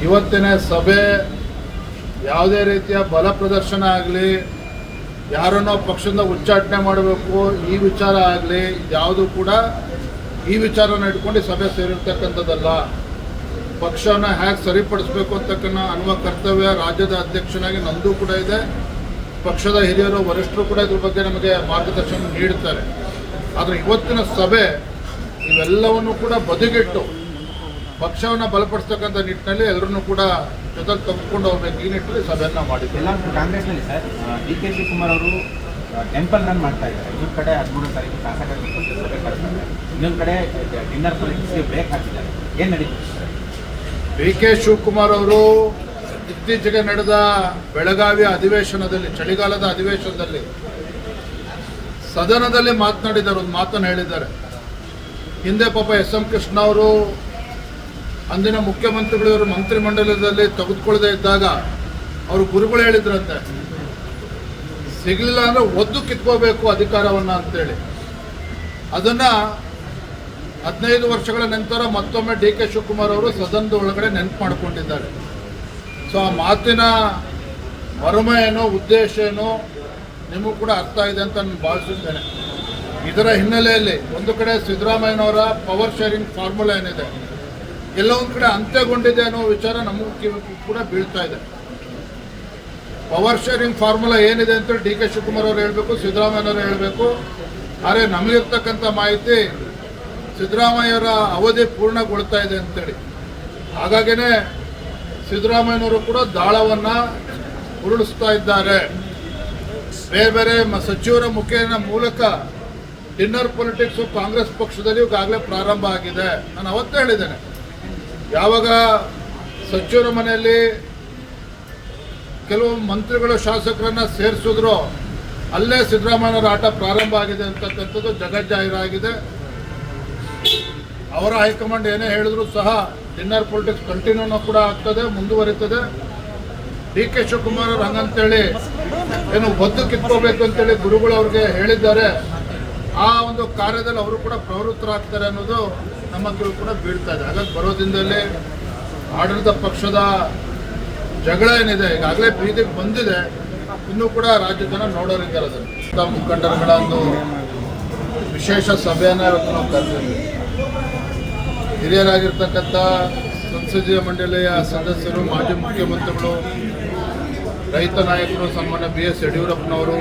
ಇವತ್ತಿನ ಸಭೆ ಯಾವುದೇ ರೀತಿಯ ಬಲ ಪ್ರದರ್ಶನ ಆಗಲಿ, ಯಾರನ್ನೋ ಪಕ್ಷದಿಂದ ಉಚ್ಚಾಟನೆ ಮಾಡಬೇಕು ಈ ವಿಚಾರ ಆಗಲಿ, ಯಾವುದು ಕೂಡ ಈ ವಿಚಾರನ ಇಟ್ಕೊಂಡು ಸಭೆ ಸೇರಿರ್ತಕ್ಕಂಥದ್ದಲ್ಲ. ಪಕ್ಷವನ್ನು ಹೇಗೆ ಸರಿಪಡಿಸಬೇಕು ಅಂತಕ್ಕನ್ನ ಅನ್ನುವ ಕರ್ತವ್ಯ ರಾಜ್ಯದ ಅಧ್ಯಕ್ಷನಾಗಿ ನಂದು ಕೂಡ ಇದೆ. ಪಕ್ಷದ ಹಿರಿಯರು ವರಿಷ್ಠರು ಕೂಡ ಇದ್ರ ಬಗ್ಗೆ ನಮಗೆ ಮಾರ್ಗದರ್ಶನ ನೀಡುತ್ತಾರೆ. ಆದರೆ ಇವತ್ತಿನ ಸಭೆ ಇವೆಲ್ಲವನ್ನು ಕೂಡ ಬದಿಗಿಟ್ಟು ಪಕ್ಷವನ್ನು ಬಲಪಡಿಸ್ತಕ್ಕಂಥ ನಿಟ್ಟಿನಲ್ಲಿ ಎಲ್ಲರನ್ನೂ ಕೂಡ ಜೊತೆಗೆ ತೆಗೆದುಕೊಂಡು ಹೋಗ್ಬೇಕು, ಈ ನಿಟ್ಟಿನಲ್ಲಿ ಸಭೆಯನ್ನು ಮಾಡಿದ್ವಿ. ಎಲ್ಲ ಕಾಂಗ್ರೆಸ್ನಲ್ಲಿ ಸರ್ ಡಿ.ಕೆ. ಶಿವಕುಮಾರ್ ಅವರು ಟೆಂಪಲ್ ರನ್ ಮಾಡ್ತಾ ಇದ್ದಾರೆ. ಇನ್ನೊಂದು ಕಡೆ 13 ತಾರೀಕು ಶಾಸಕರ ಸಭೆ ಕರೆದಿದ್ದಾರೆ, ಇನ್ನೊಂದು ಕಡೆ ಡಿನ್ನರ್ ಪಾಲಿಟಿಕ್ಸ್ಗೆ ಬ್ರೇಕ್ ಹಾಕಿದ್ದಾರೆ. ಏನು ನಡೀತಿದೆ? ಡಿ.ಕೆ. ಶಿವಕುಮಾರ್ ಅವರು ಇತ್ತೀಚೆಗೆ ನಡೆದ ಬೆಳಗಾವಿ ಅಧಿವೇಶನದಲ್ಲಿ, ಚಳಿಗಾಲದ ಅಧಿವೇಶನದಲ್ಲಿ ಸದನದಲ್ಲಿ ಮಾತನಾಡಿದ್ದಾರೆ, ಒಂದು ಮಾತನ್ನು ಹೇಳಿದ್ದಾರೆ. ಹಿಂದೆ ಪಾಪ ಎಸ್.ಎಂ. ಕೃಷ್ಣ ಅವರು ಅಂದಿನ ಮುಖ್ಯಮಂತ್ರಿಗಳು ಮಂತ್ರಿಮಂಡಲದಲ್ಲಿ ತೆಗೆದುಕೊಳ್ಳದೆ ಇದ್ದಾಗ ಅವರು ಗುರುಗಳು ಹೇಳಿದ್ರಂತೆ, ಸಿಗಲಿಲ್ಲ ಅಂದರೆ ಒದ್ದು ಕಿತ್ಕೋಬೇಕು ಅಧಿಕಾರವನ್ನು ಅಂತೇಳಿ. ಅದನ್ನು 15 ವರ್ಷಗಳ ನಂತರ ಮತ್ತೊಮ್ಮೆ ಡಿ.ಕೆ. ಶಿವಕುಮಾರ್ ಅವರು ಸದನದ ಒಳಗಡೆ ನೆನಪು ಮಾಡಿಕೊಂಡಿದ್ದಾರೆ. ಸೊ ಆ ಮಾತಿನ ಮರ್ಮ ಏನೋ, ಉದ್ದೇಶ ಏನೋ ನಿಮಗೂ ಕೂಡ ಅರ್ಥ ಇದೆ ಅಂತ ನಾನು ಭಾವಿಸಿದ್ದೇನೆ. ಇದರ ಹಿನ್ನೆಲೆಯಲ್ಲಿ ಒಂದು ಕಡೆ ಸಿದ್ದರಾಮಯ್ಯನವರ ಪವರ್ ಶೇರಿಂಗ್ ಫಾರ್ಮುಲಾ ಏನಿದೆ ಎಲ್ಲ ಒಂದು ಕಡೆ ಅಂತ್ಯಗೊಂಡಿದೆ ಅನ್ನೋ ವಿಚಾರ ನಮಗೂ ಕೂಡ ಬೀಳ್ತಾ ಇದೆ. ಪವರ್ ಶೇರಿಂಗ್ ಫಾರ್ಮುಲಾ ಏನಿದೆ ಅಂತೇಳಿ ಡಿ.ಕೆ. ಶಿವಕುಮಾರ್ ಅವರು ಹೇಳಬೇಕು, ಸಿದ್ದರಾಮಯ್ಯನವರು ಹೇಳಬೇಕು. ಆದರೆ ನಮಗಿರ್ತಕ್ಕಂಥ ಮಾಹಿತಿ ಸಿದ್ದರಾಮಯ್ಯರ ಅವಧಿ ಪೂರ್ಣಗೊಳ್ತಾ ಇದೆ ಅಂತೇಳಿ. ಹಾಗಾಗಿನೇ ಸಿದ್ದರಾಮಯ್ಯನವರು ಕೂಡ ದಾಳವನ್ನು ಉರುಳಿಸ್ತಾ ಇದ್ದಾರೆ. ಬೇರೆ ಬೇರೆ ಸಚಿವರ ಮುಖೇನ ಮೂಲಕ ಡಿನ್ನರ್ ಪೊಲಿಟಿಕ್ಸು ಕಾಂಗ್ರೆಸ್ ಪಕ್ಷದಲ್ಲಿ ಈಗಾಗಲೇ ಪ್ರಾರಂಭ ಆಗಿದೆ. ನಾನು ಅವತ್ತೇ ಹೇಳಿದ್ದೇನೆ, ಯಾವಾಗ ಸಚಿವರ ಮನೆಯಲ್ಲಿ ಕೆಲವು ಮಂತ್ರಿಗಳು ಶಾಸಕರನ್ನ ಸೇರಿಸಿದ್ರು ಅಲ್ಲೇ ಸಿದ್ದರಾಮಯ್ಯನವರ ಆಟ ಪ್ರಾರಂಭ ಆಗಿದೆ ಅಂತಕ್ಕಂಥದ್ದು ಜಗಜ್ಜಾಹೀರಾಗಿದೆ. ಅವರ ಹೈಕಮಾಂಡ್ ಏನೇ ಹೇಳಿದ್ರು ಸಹ ಡಿನ್ನರ್ ಪೊಲಿಟಿಕ್ಸ್ ಕಂಟಿನ್ಯೂನೂ ಕೂಡ ಆಗ್ತದೆ, ಮುಂದುವರಿತದೆ. ಡಿ.ಕೆ. ಶಿವಕುಮಾರ್ ಅವರು ಹಂಗಂತೇಳಿ ಏನು ಒದ್ದು ಕಿತ್ಕೋಬೇಕು ಅಂತೇಳಿ ಗುರುಗಳು ಅವ್ರಿಗೆ ಹೇಳಿದ್ದಾರೆ. ಆ ಒಂದು ಕಾರ್ಯದಲ್ಲಿ ಅವರು ಕೂಡ ಪ್ರವೃತ್ತರಾಗ್ತಾರೆ ಅನ್ನೋದು ನಮ್ಮ ಕಿವಿ ಕೂಡ ಬೀಳ್ತಾ ಇದೆ. ಹಾಗಾಗಿ ಬರೋ ದಿನದಲ್ಲಿ ಆಡಳಿತ ಪಕ್ಷದ ಜಗಳ ಏನಿದೆ ಈಗಾಗಲೇ ಬೀದಿಗೆ ಬಂದಿದೆ, ಇನ್ನೂ ಕೂಡ ರಾಜ್ಯ ಜನ ನೋಡೋರಿದ್ದಾರೆ. ಅದನ್ನು ಮುಖಂಡರುಗಳ ಒಂದು ವಿಶೇಷ ಸಭೆಯನ್ನು ಇವತ್ತು ನಾವು ಕರೆದಿದ್ದೀವಿ. ಹಿರಿಯರಾಗಿರ್ತಕ್ಕಂಥ ಸಂಸದೀಯ ಮಂಡಳಿಯ ಸದಸ್ಯರು, ಮಾಜಿ ಮುಖ್ಯಮಂತ್ರಿಗಳು, ರೈತ ನಾಯಕರು, ಸನ್ಮಾನ್ಯ ಬಿ.ಎಸ್. ಯಡಿಯೂರಪ್ಪನವರು,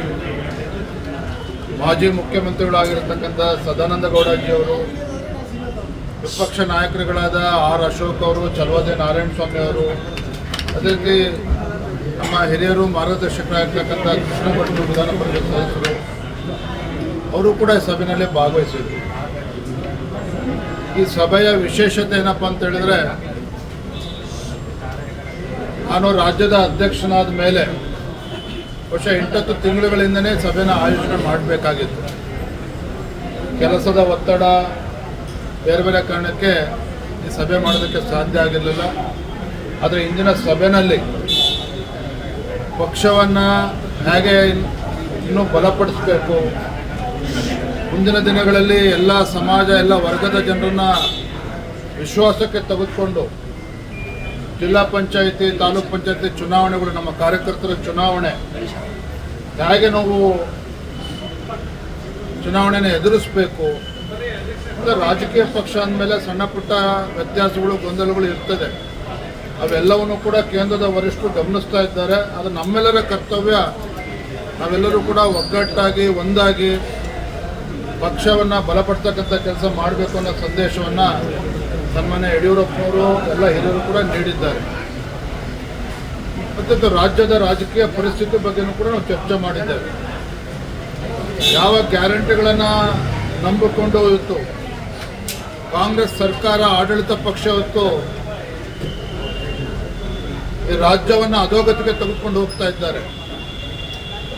ಮಾಜಿ ಮುಖ್ಯಮಂತ್ರಿಗಳಾಗಿರ್ತಕ್ಕಂಥ ಸದಾನಂದ ಗೌಡಜಿಯವರು, ವಿಪಕ್ಷ ನಾಯಕರುಗಳಾದ ಆರ್ ಅಶೋಕ್ ಅವರು, ಚಲವಾದಿ ನಾರಾಯಣ ಸ್ವಾಮಿ ಅವರು, ಅದೇ ರೀತಿ ನಮ್ಮ ಹಿರಿಯರು ಮಾರ್ಗದರ್ಶಕರಾಗಿರ್ತಕ್ಕಂಥ ಕೃಷ್ಣ ಭಟ್ರು ವಿಧಾನ ಪರಿಷತ್ ಸದಸ್ಯರು ಅವರು ಕೂಡ ಈ ಸಭೆಯಲ್ಲಿ ಭಾಗವಹಿಸಿದ್ರು. ಈ ಸಭೆಯ ವಿಶೇಷತೆ ಏನಪ್ಪ ಅಂತ ಹೇಳಿದ್ರೆ, ನಾನು ರಾಜ್ಯದ ಅಧ್ಯಕ್ಷನಾದ ಮೇಲೆ ಬಹುಶಃ 8 ತಿಂಗಳುಗಳಿಂದನೇ ಸಭೆನ ಆಯೋಜನೆ ಮಾಡಬೇಕಾಗಿತ್ತು. ಕೆಲಸದ ಒತ್ತಡ, ಬೇರೆ ಬೇರೆ ಕಾರಣಕ್ಕೆ ಈ ಸಭೆ ಮಾಡೋದಕ್ಕೆ ಸಾಧ್ಯ ಆಗಿರಲಿಲ್ಲ. ಆದರೆ ಇಂದಿನ ಸಭೆಯಲ್ಲಿ ಪಕ್ಷವನ್ನು ಹೇಗೆ ಇನ್ನೂ ಬಲಪಡಿಸಬೇಕು, ಮುಂದಿನ ದಿನಗಳಲ್ಲಿ ಎಲ್ಲ ಸಮಾಜ, ಎಲ್ಲ ವರ್ಗದ ಜನರನ್ನು ವಿಶ್ವಾಸಕ್ಕೆ ತೆಗೆದುಕೊಂಡು ಜಿಲ್ಲಾ ಪಂಚಾಯಿತಿ, ತಾಲೂಕ್ ಪಂಚಾಯಿತಿ ಚುನಾವಣೆಗಳು, ನಮ್ಮ ಕಾರ್ಯಕರ್ತರ ಚುನಾವಣೆ, ಹೇಗೆ ನಾವು ಚುನಾವಣೆನ ಎದುರಿಸಬೇಕು. ರಾಜಕೀಯ ಪಕ್ಷ ಅಂದಮೇಲೆ ಸಣ್ಣ ಪುಟ್ಟ ವ್ಯತ್ಯಾಸಗಳು, ಗೊಂದಲಗಳು ಇರ್ತದೆ. ಅವೆಲ್ಲವನ್ನು ಕೂಡ ಕೇಂದ್ರದ ವರಿಷ್ಠರು ಗಮನಿಸ್ತಾ ಇದ್ದಾರೆ. ಅದು ನಮ್ಮೆಲ್ಲರ ಕರ್ತವ್ಯ. ನಾವೆಲ್ಲರೂ ಕೂಡ ಒಗ್ಗಟ್ಟಾಗಿ, ಒಂದಾಗಿ ಪಕ್ಷವನ್ನು ಬಲಪಡಿಸ್ತಕ್ಕಂಥ ಕೆಲಸ ಮಾಡಬೇಕು ಅನ್ನೋ ಸಂದೇಶವನ್ನು ಸನ್ಮಾನ್ಯ ಯಡಿಯೂರಪ್ಪನವರು ಎಲ್ಲ ಹಿರಿಯರು ಕೂಡ ನೀಡಿದ್ದಾರೆ. ಮತ್ತು ರಾಜ್ಯದ ರಾಜಕೀಯ ಪರಿಸ್ಥಿತಿ ಬಗ್ಗೆಯೂ ಕೂಡ ನಾವು ಚರ್ಚೆ ಮಾಡಿದ್ದೇವೆ. ಯಾವ ಗ್ಯಾರಂಟಿಗಳನ್ನು ನಂಬಿಕೊಂಡು ಇವತ್ತು ಕಾಂಗ್ರೆಸ್ ಸರ್ಕಾರ, ಆಡಳಿತ ಪಕ್ಷ ಇವತ್ತು ಈ ರಾಜ್ಯವನ್ನು ಅಧೋಗತಿಗೆ ತೆಗೆದುಕೊಂಡು ಹೋಗ್ತಾ ಇದ್ದಾರೆ.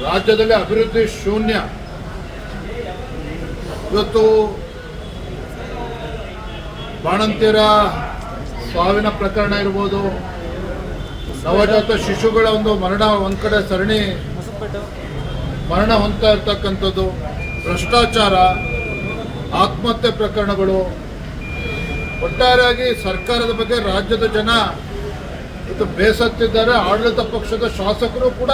ರಾಜ್ಯದಲ್ಲಿ ಅಭಿವೃದ್ಧಿ ಶೂನ್ಯ. ಇವತ್ತು ಬಾಣಂತಿಯರ ಸಾವಿನ ಪ್ರಕರಣ ಇರ್ಬೋದು, ನವಜಾತ ಶಿಶುಗಳ ಒಂದು ಮರಣ, ಒಂದು ಕಡೆ ಸರಣಿ ಮರಣ ಹೊಂದ್ತಾ ಇರ್ತಕ್ಕಂಥದ್ದು, ಭ್ರಷ್ಟಾಚಾರ, ಆತ್ಮಹತ್ಯೆ ಪ್ರಕರಣಗಳು, ಒಟ್ಟಾರೆಯಾಗಿ ಸರ್ಕಾರದ ಬಗ್ಗೆ ರಾಜ್ಯದ ಜನ ಇವತ್ತು ಬೇಸತ್ತಿದ್ದಾರೆ. ಆಡಳಿತ ಪಕ್ಷದ ಶಾಸಕರು ಕೂಡ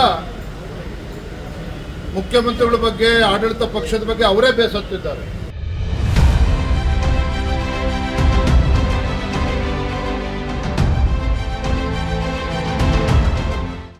ಮುಖ್ಯಮಂತ್ರಿಗಳ ಬಗ್ಗೆ, ಆಡಳಿತ ಪಕ್ಷದ ಬಗ್ಗೆ ಅವರೇ ಬೇಸತ್ತಿದ್ದಾರೆ.